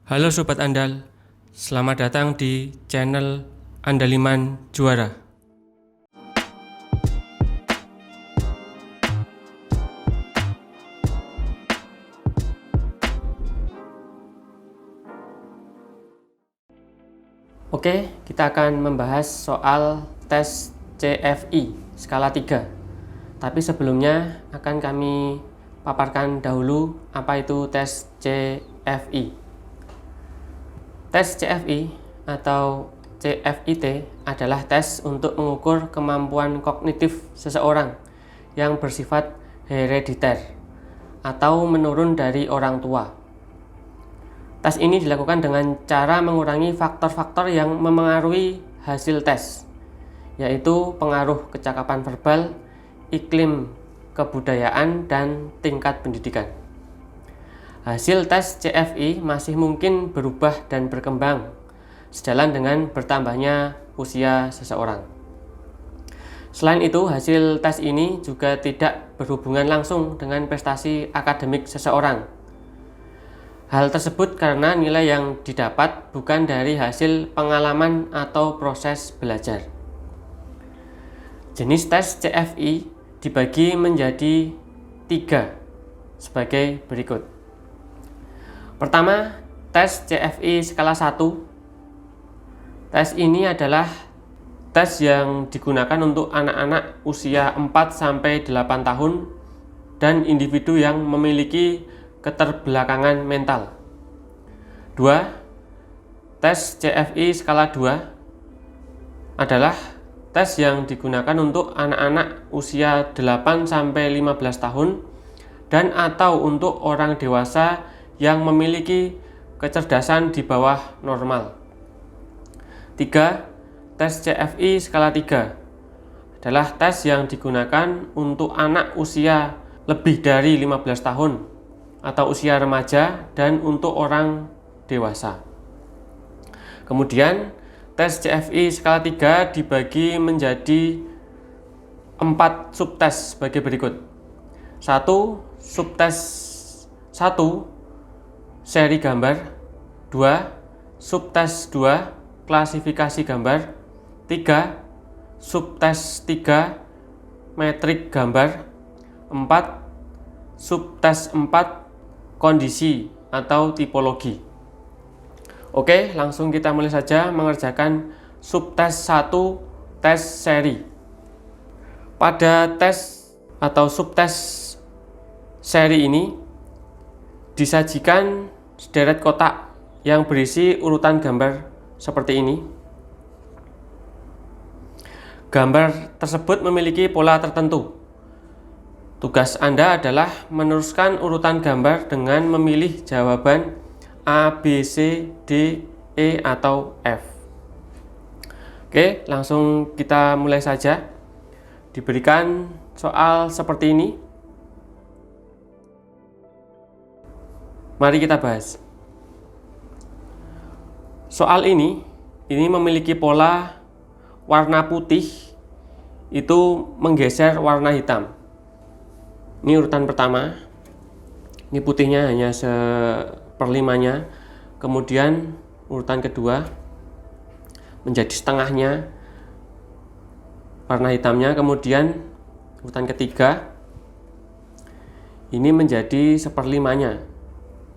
Halo Sobat Andal, selamat datang di channel Andaliman Juara. Oke, kita akan membahas soal tes CFI skala 3. Tapi sebelumnya akan kami paparkan dahulu apa itu tes CFI. Tes CFI atau CFIT adalah tes untuk mengukur kemampuan kognitif seseorang yang bersifat herediter atau menurun dari orang tua. Tes ini dilakukan dengan cara mengurangi faktor-faktor yang memengaruhi hasil tes, yaitu pengaruh kecakapan verbal, iklim kebudayaan, dan tingkat pendidikan. Hasil tes CFI masih mungkin berubah dan berkembang sejalan dengan bertambahnya usia seseorang. Selain itu, hasil tes ini juga tidak berhubungan langsung dengan prestasi akademik seseorang. Hal tersebut karena nilai yang didapat bukan dari hasil pengalaman atau proses belajar. Jenis tes CFI dibagi menjadi 3 sebagai berikut. Pertama, tes CFI skala 1. Tes ini adalah tes yang digunakan untuk anak-anak usia 4-8 tahun dan individu yang memiliki keterbelakangan mental. 2. Tes CFI skala 2 adalah tes yang digunakan untuk anak-anak usia 8-15 tahun dan atau untuk orang dewasa yang memiliki kecerdasan di bawah normal. 3. Tes CFI skala 3 adalah tes yang digunakan untuk anak usia lebih dari 15 tahun atau usia remaja dan untuk orang dewasa. Kemudian, tes CFI skala 3 dibagi menjadi 4 subtes sebagai berikut. 1. Subtes 1, seri gambar. 2. Subtes 2, klasifikasi gambar. 3. Subtes 3, metrik gambar. 4. Subtes 4, kondisi atau tipologi. Oke, langsung kita mulai saja mengerjakan subtes 1, tes seri. Pada tes atau subtes seri ini disajikan sederet kotak yang berisi urutan gambar seperti ini. Gambar tersebut memiliki pola tertentu. Tugas Anda adalah meneruskan urutan gambar dengan memilih jawaban A, B, C, D, E, atau F. Oke, langsung kita mulai saja. Diberikan soal seperti ini. Mari kita bahas. Soal ini memiliki pola warna putih itu menggeser warna hitam. Ini urutan pertama. Ini putihnya hanya 1/5-nya. Kemudian urutan kedua menjadi setengahnya warna hitamnya. Kemudian urutan ketiga ini menjadi 1/5-nya.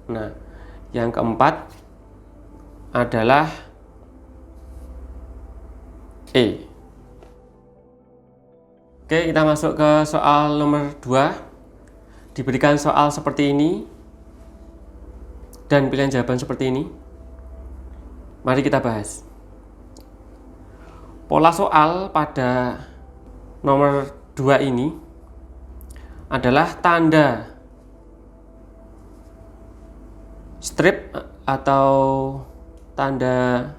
Nah, yang keempat adalah E. Oke, kita masuk ke soal nomor 2. Diberikan soal seperti ini dan pilihan jawaban seperti ini. Mari kita bahas. Pola soal pada nomor 2 ini adalah tanda strip atau tanda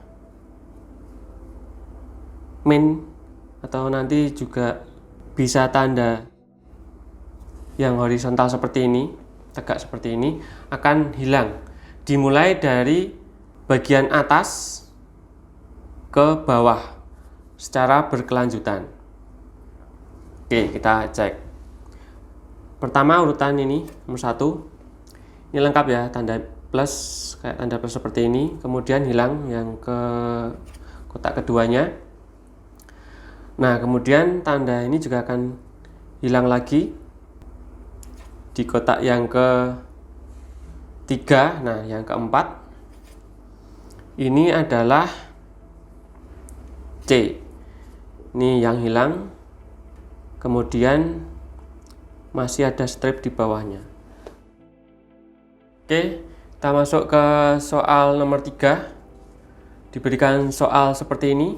min, atau nanti juga bisa tanda yang horizontal seperti ini, tegak seperti ini, akan hilang. Dimulai dari bagian atas ke bawah secara berkelanjutan. Oke, kita cek. Pertama urutan ini nomor 1. Ini lengkap ya, tanda plus, kayak tanda plus seperti ini, kemudian hilang yang ke kotak keduanya. Nah, kemudian tanda ini juga akan hilang lagi di kotak yang ketiga. Nah, yang keempat ini adalah C. Ini yang hilang, kemudian masih ada strip di bawahnya. Oke, kita masuk ke soal nomor 3. Diberikan soal seperti ini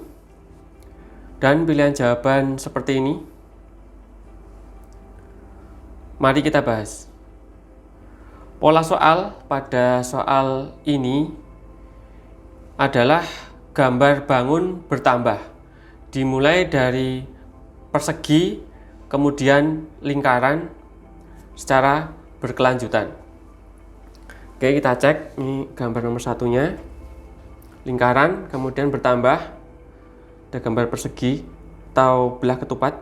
dan pilihan jawaban seperti ini. Mari kita bahas. Pola soal pada soal ini adalah gambar bangun bertambah, dimulai dari persegi, kemudian lingkaran secara berkelanjutan. Oke, kita cek. Ini gambar nomor satunya, lingkaran, kemudian bertambah, ada gambar persegi atau belah ketupat.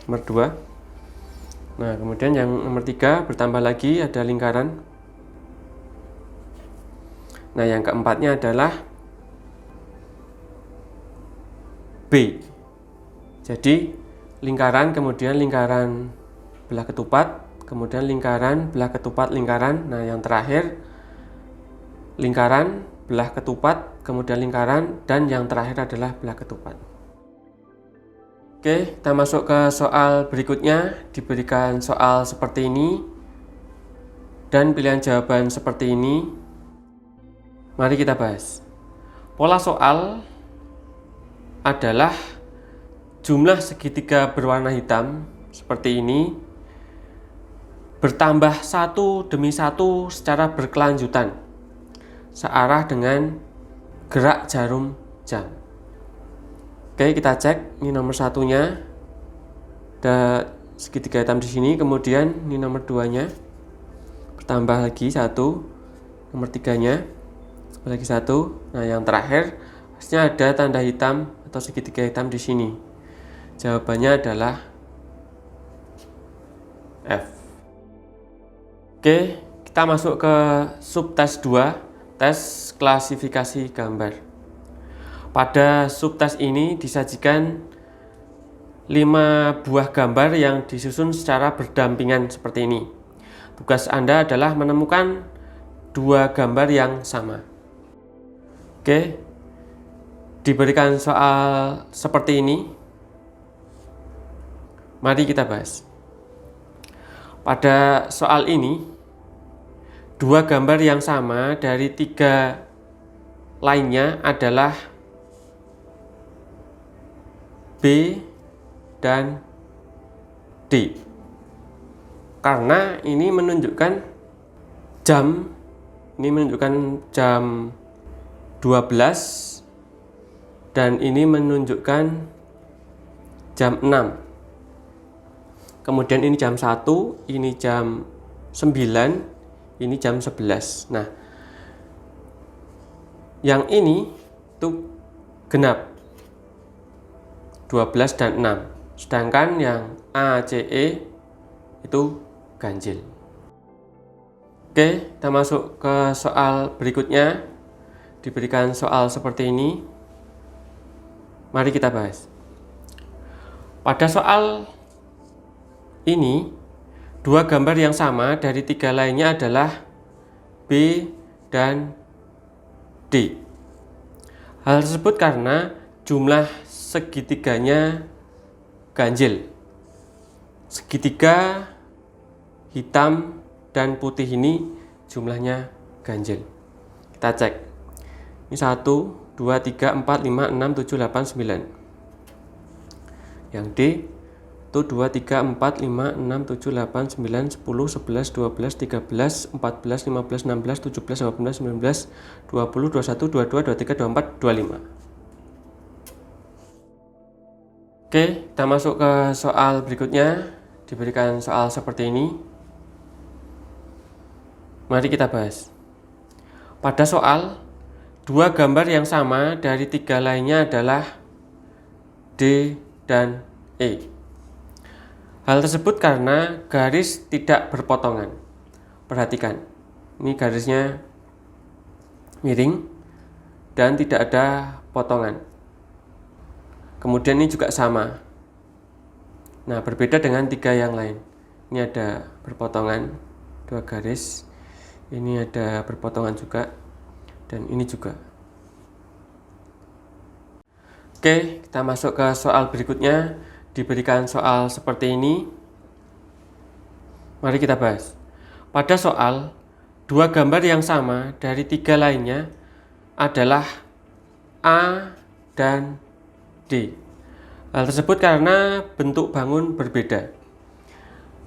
Nomor 2. Nah, kemudian yang nomor 3 bertambah lagi, ada lingkaran. Nah, yang keempatnya adalah B. Jadi lingkaran, kemudian lingkaran belah ketupat, kemudian lingkaran belah ketupat lingkaran. Nah, yang terakhir lingkaran belah ketupat, kemudian lingkaran, dan yang terakhir adalah belah ketupat. Oke, kita masuk ke soal berikutnya. Diberikan soal seperti ini dan pilihan jawaban seperti ini. Mari kita bahas. Pola soal adalah jumlah segitiga berwarna hitam seperti ini bertambah satu demi satu secara berkelanjutan searah dengan gerak jarum jam. Oke, kita cek. Ini nomor satunya, ada segitiga hitam di sini. Kemudian ini nomor 2-nya, bertambah lagi satu. Nomor 3-nya lagi satu. Nah, yang terakhir harusnya ada tanda hitam atau segitiga hitam di sini. Jawabannya adalah F. Oke, kita masuk ke subtes 2. Tes klasifikasi gambar. Pada subtes ini disajikan 5 buah gambar yang disusun secara berdampingan seperti ini. Tugas Anda adalah menemukan 2 gambar yang sama. Oke, diberikan soal seperti ini. Mari kita bahas. Pada soal ini, 2 gambar yang sama dari 3 lainnya adalah B dan D. Karena ini menunjukkan jam, ini menunjukkan jam 12 dan ini menunjukkan jam 6. Kemudian ini jam 1, ini jam 9, ini jam 11. Nah, yang ini itu genap 12 dan 6. Sedangkan yang ACE itu ganjil. Oke, kita masuk ke soal berikutnya. Diberikan soal seperti ini. Mari kita bahas. Pada soal ini, 2 gambar yang sama dari 3 lainnya adalah B dan D. Hal tersebut karena jumlah segitiganya ganjil. Segitiga hitam dan putih ini jumlahnya ganjil. Kita cek. Ini 1, 2, 3, 4, 5, 6, 7, 8, 9. Yang D itu 2, 3, 4, 5, 6, 7, 8, 9, 10, 11, 12, 13, 14, 15, 16, 17, 18, 19, 20, 21, 22, 23, 24, 25. Oke, kita masuk ke soal berikutnya. Diberikan soal seperti ini. Mari kita bahas. Pada soal, 2 gambar yang sama dari 3 lainnya adalah D dan E. Hal tersebut karena garis tidak berpotongan. Perhatikan, ini garisnya miring dan tidak ada potongan. Kemudian ini juga sama. Nah, berbeda dengan 3 yang lain. Ini ada berpotongan 2 garis. Ini ada berpotongan juga. Dan ini juga. Oke, kita masuk ke soal berikutnya. Diberikan soal seperti ini. Mari kita bahas. Pada soal, 2 gambar yang sama dari 3 lainnya adalah A dan D. Hal tersebut karena bentuk bangun berbeda.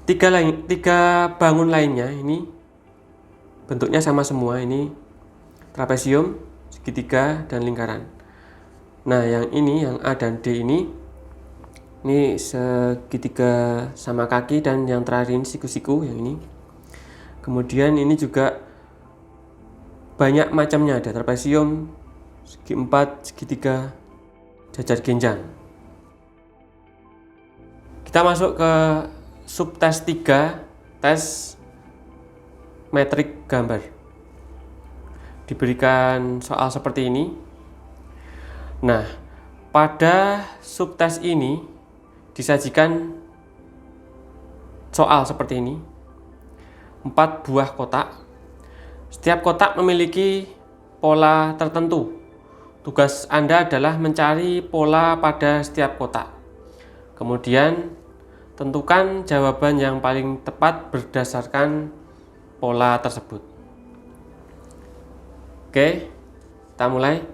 3 bangun lainnya ini bentuknya sama semua, ini trapesium, segitiga, dan lingkaran. Nah, yang ini, yang A dan D ini segitiga sama kaki, dan yang terakhir ini siku-siku, yang ini. Kemudian ini juga banyak macamnya, ada trapesium, segi 4, segitiga, jajar genjang. Kita masuk ke subtes 3, tes metrik gambar. Diberikan soal seperti ini. Nah, pada subtes ini disajikan soal seperti ini. 4 buah kotak. Setiap kotak memiliki pola tertentu. Tugas Anda adalah mencari pola pada setiap kotak. Kemudian, tentukan jawaban yang paling tepat berdasarkan pola tersebut. Oke, kita mulai.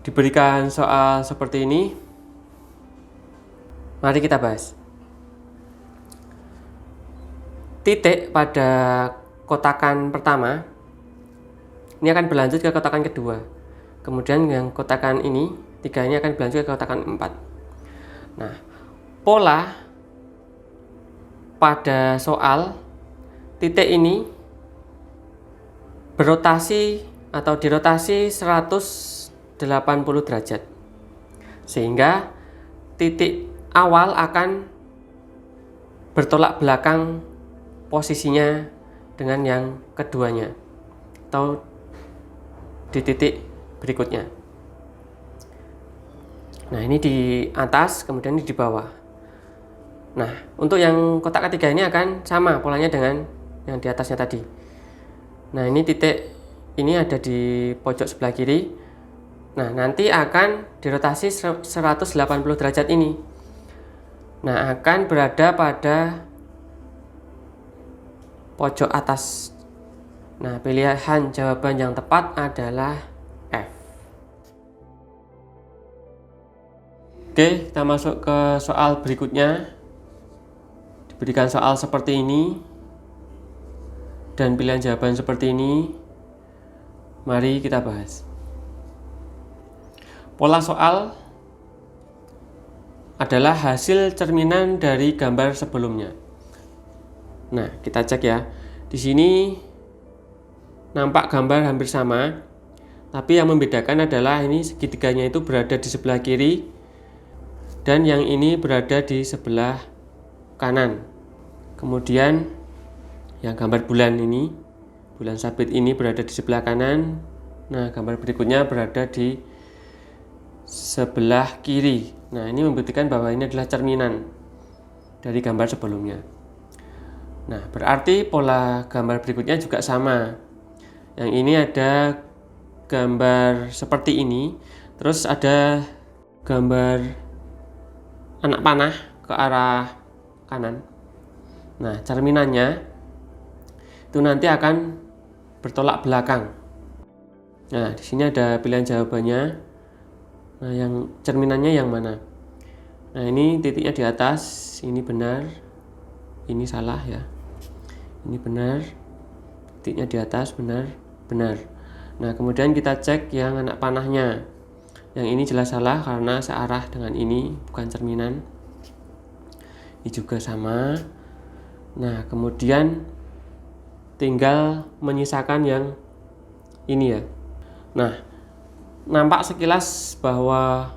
Diberikan soal seperti ini. Mari kita bahas. Titik pada kotakan pertama ini akan berlanjut ke kotakan kedua. Kemudian yang kotakan ini, 3 ini akan berlanjut ke kotakan 4. Nah, pola pada soal titik ini berotasi atau dirotasi 180 derajat. Sehingga titik awal akan bertolak belakang posisinya dengan yang keduanya atau di titik berikutnya. Nah, ini di atas, kemudian ini di bawah. Nah, untuk yang kotak ketiga ini akan sama polanya dengan yang di atasnya tadi. Nah, ini titik ini ada di pojok sebelah kiri. Nah, nanti akan dirotasi 180 derajat ini. Nah, akan berada pada pojok atas. Nah, pilihan jawaban yang tepat adalah F. Oke, kita masuk ke soal berikutnya. Diberikan soal seperti ini dan pilihan jawaban seperti ini. Mari kita bahas. Pola soal adalah hasil cerminan dari gambar sebelumnya. Nah, kita cek ya. Di sini nampak gambar hampir sama, tapi yang membedakan adalah ini segitiganya itu berada di sebelah kiri dan yang ini berada di sebelah kanan. Kemudian yang gambar bulan ini, bulan sabit ini berada di sebelah kanan. Nah, gambar berikutnya berada di sebelah kiri. Nah, ini membuktikan bahwa ini adalah cerminan dari gambar sebelumnya. Nah, berarti pola gambar berikutnya juga sama. Yang ini ada gambar seperti ini, terus ada gambar anak panah ke arah kanan. Nah, cerminannya itu nanti akan bertolak belakang. Nah, di sini ada pilihan jawabannya. Nah, yang cerminannya yang mana? Nah, ini titiknya di atas, ini benar, ini salah ya. Ini benar, titiknya di atas, benar, benar. Nah, kemudian kita cek yang anak panahnya. Yang ini jelas salah karena searah dengan ini, bukan cerminan. Ini juga sama. Nah, kemudian tinggal menyisakan yang ini ya. Nah, nampak sekilas bahwa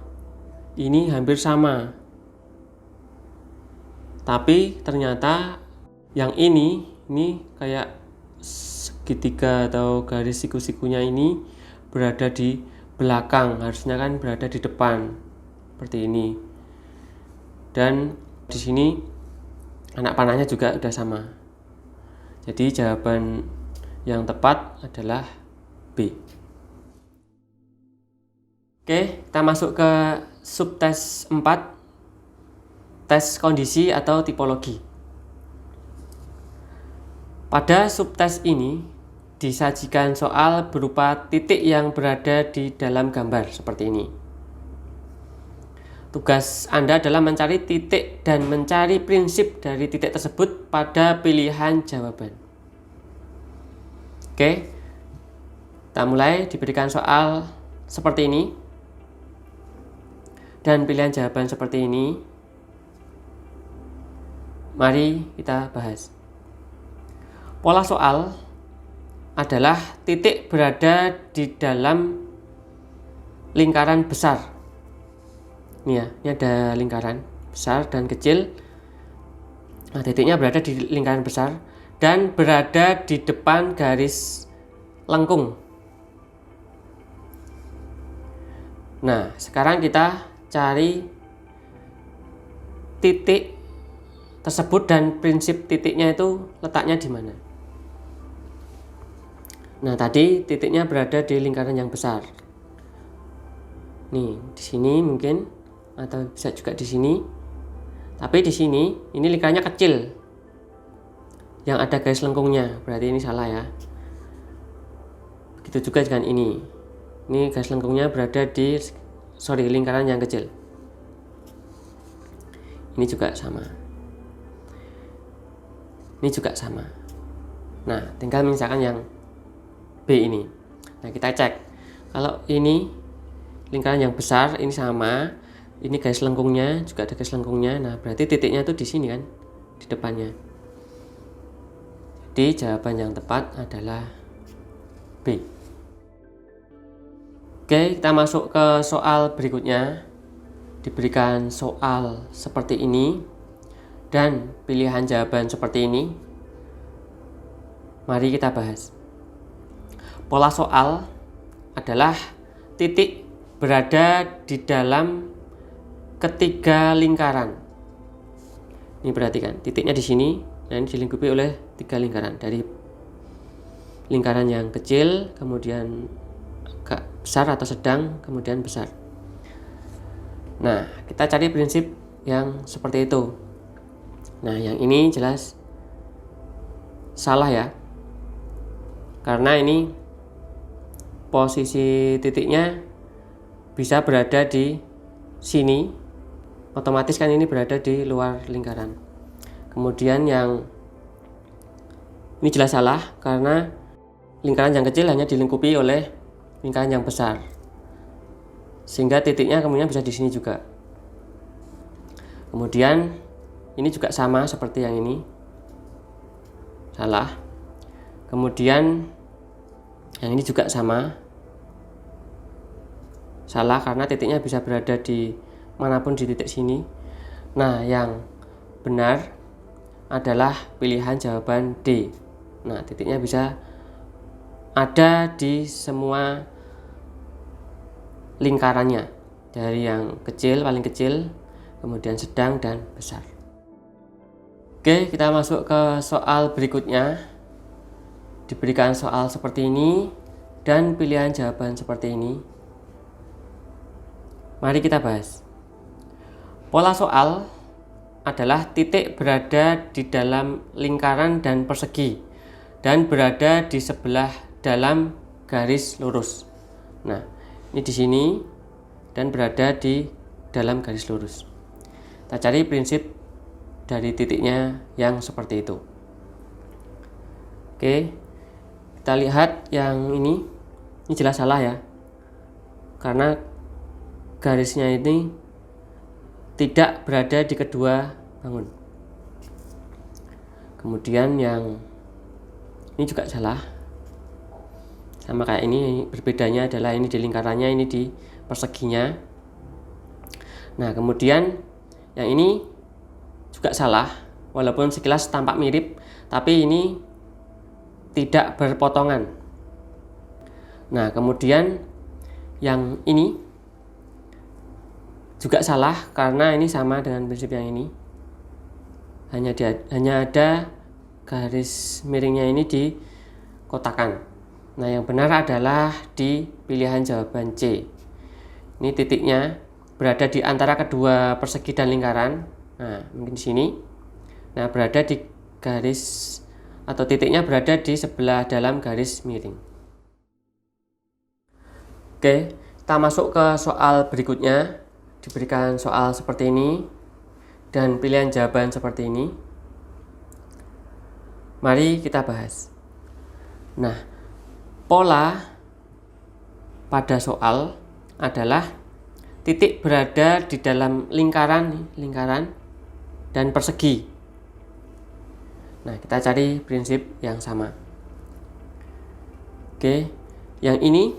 ini hampir sama. Tapi ternyata yang ini ini kayak segitiga atau garis siku-sikunya ini berada di belakang, harusnya kan berada di depan seperti ini. Dan di sini anak panahnya juga udah sama. Jadi jawaban yang tepat adalah B. Oke, kita masuk ke subtes 4, tes kondisi atau tipologi. Pada subtes ini disajikan soal berupa titik yang berada di dalam gambar seperti ini. Tugas Anda adalah mencari titik dan mencari prinsip dari titik tersebut pada pilihan jawaban. Oke, kita mulai. Diberikan soal seperti ini dan pilihan jawaban seperti ini. Mari kita bahas. Pola soal adalah titik berada di dalam lingkaran besar. Ini ya, ini ada lingkaran besar dan kecil. Nah, titiknya berada di lingkaran besar dan berada di depan garis lengkung. Nah, sekarang kita cari titik tersebut dan prinsip titiknya itu letaknya di mana. Nah, tadi titiknya berada di lingkaran yang besar. Nih, di sini mungkin, atau bisa juga di sini. Tapi di sini ini lingkarannya kecil. Yang ada garis lengkungnya, berarti ini salah ya. Begitu juga dengan ini. Ini garis lengkungnya berada di lingkaran yang kecil. Ini juga sama. Ini juga sama. Nah, tinggal misalkan yang B ini. Nah, kita cek. Kalau ini lingkaran yang besar, ini sama. Ini garis lengkungnya, juga ada garis lengkungnya. Nah, berarti titiknya itu di sini kan, di depannya. Jadi jawaban yang tepat adalah B. Oke, kita masuk ke soal berikutnya. Diberikan soal seperti ini dan pilihan jawaban seperti ini. Mari kita bahas. Pola soal adalah titik berada di dalam ketiga lingkaran. Ini perhatikan, titiknya di sini dan dilingkupi oleh 3 lingkaran. Dari lingkaran yang kecil, kemudian agak besar atau sedang, kemudian besar. Nah, kita cari prinsip yang seperti itu. Nah, yang ini jelas salah ya. Karena ini posisi titiknya bisa berada di sini. Otomatis kan ini berada di luar lingkaran. Kemudian yang ini jelas salah karena lingkaran yang kecil hanya dilingkupi oleh lingkaran yang besar. Sehingga titiknya kemudian bisa di sini juga. Kemudian ini juga sama seperti yang ini. Salah. Kemudian yang ini juga sama. Salah karena titiknya bisa berada di manapun di titik sini. Nah, yang benar adalah pilihan jawaban D. Nah, titiknya bisa ada di semua lingkarannya, dari yang kecil, paling kecil, kemudian sedang dan besar. Oke, kita masuk ke soal berikutnya. Diberikan soal seperti ini dan pilihan jawaban seperti ini. Mari kita bahas. Pola soal adalah titik berada di dalam lingkaran dan persegi dan berada di sebelah dalam garis lurus. Nah, ini di sini dan berada di dalam garis lurus. Kita cari prinsip dari titiknya yang seperti itu. Oke, kita lihat yang ini jelas salah ya. Karena garisnya ini tidak berada di kedua bangun. Kemudian yang ini juga salah. Sama kayak ini, berbedanya adalah ini di lingkarannya, ini di perseginya. Nah, kemudian yang ini juga salah. Walaupun sekilas tampak mirip, tapi ini tidak berpotongan. Nah, kemudian yang ini juga salah karena ini sama dengan prinsip yang ini. Hanya ada garis miringnya ini dikotakkan. Nah, yang benar adalah di pilihan jawaban C. Ini titiknya berada di antara kedua persegi dan lingkaran. Nah, mungkin di sini. Nah, berada di garis atau titiknya berada di sebelah dalam garis miring. Oke, kita masuk ke soal berikutnya. Diberikan soal seperti ini dan pilihan jawaban seperti ini. Mari kita bahas. Nah, pola pada soal adalah titik berada di dalam lingkaran dan persegi. Nah, kita cari prinsip yang sama. Oke, yang ini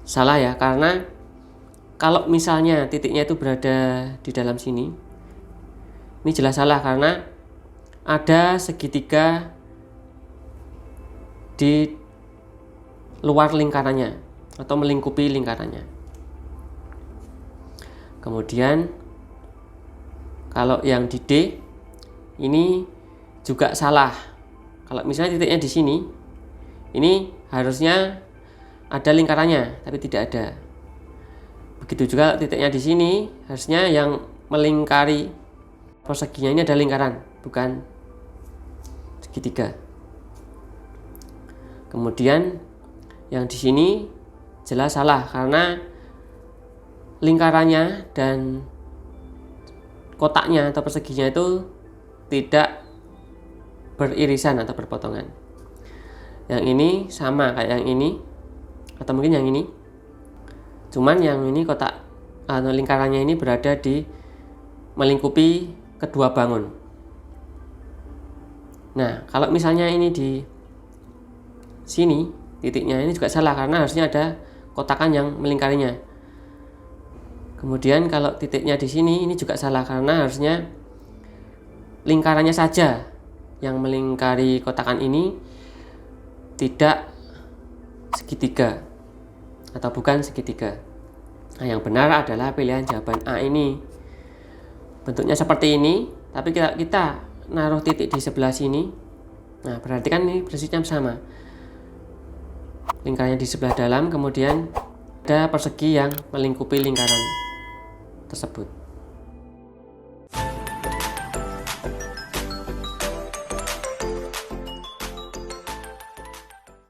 salah ya, karena kalau misalnya titiknya itu berada di dalam sini, ini jelas salah karena ada segitiga di luar lingkarannya atau melingkupi lingkarannya. Kemudian kalau yang di D ini juga salah. Kalau misalnya titiknya di sini, ini harusnya ada lingkarannya, tapi tidak ada. Begitu juga titiknya di sini, harusnya yang melingkari perseginya ini ada lingkaran, bukan segitiga. Kemudian yang di sini jelas salah karena lingkarannya dan kotaknya atau perseginya itu tidak beririsan atau berpotongan. Yang ini sama kayak yang ini, atau mungkin yang ini. Cuman yang ini kotak atau lingkarannya ini berada di melingkupi kedua bangun. Nah, kalau misalnya ini di sini titiknya ini juga salah karena harusnya ada kotakan yang melingkarinya. Kemudian kalau titiknya di sini ini juga salah karena harusnya lingkarannya saja yang melingkari kotakan ini, tidak segitiga atau bukan segitiga. Nah, yang benar adalah pilihan jawaban A ini. Bentuknya seperti ini, tapi kita naruh titik di sebelah sini. Nah, berarti kan ini prinsipnya sama. Lingkarannya di sebelah dalam, kemudian ada persegi yang melingkupi lingkaran tersebut.